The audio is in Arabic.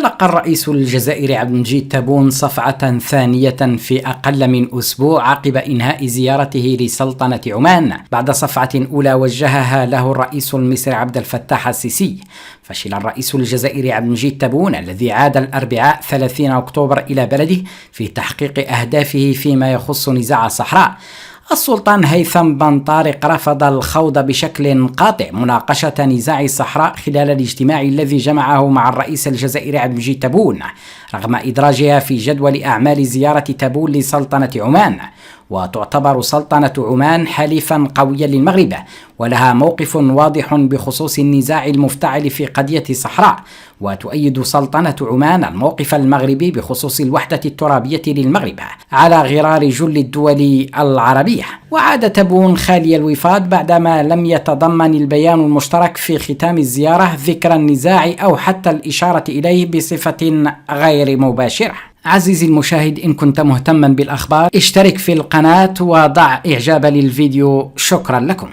تلقى الرئيس الجزائري عبد المجيد تبون صفعة ثانية في أقل من أسبوع عقب إنهاء زيارته لسلطنة عمان بعد صفعة أولى وجهها له الرئيس المصري عبد الفتاح السيسي. فشل الرئيس الجزائري عبد المجيد تبون الذي عاد الأربعاء 30 أكتوبر إلى بلده في تحقيق أهدافه فيما يخص نزاع الصحراء. السلطان هيثم بن طارق رفض الخوض بشكل قاطع مناقشة نزاع الصحراء خلال الاجتماع الذي جمعه مع الرئيس الجزائري عبد المجيد تبون رغم إدراجها في جدول أعمال زيارة تبون لسلطنة عمان. وتعتبر سلطنة عمان حليفا قويا للمغرب ولها موقف واضح بخصوص النزاع المفتعل في قضية الصحراء، وتؤيد سلطنة عمان الموقف المغربي بخصوص الوحدة الترابية للمغرب على غرار جل الدول العربية. وعاد تبون خالي الوفاض بعدما لم يتضمن البيان المشترك في ختام الزيارة ذكر النزاع أو حتى الإشارة إليه بصفة غير مباشرة. عزيزي المشاهد، إن كنت مهتما بالأخبار اشترك في القناة وضع إعجاب للفيديو. شكرا لكم.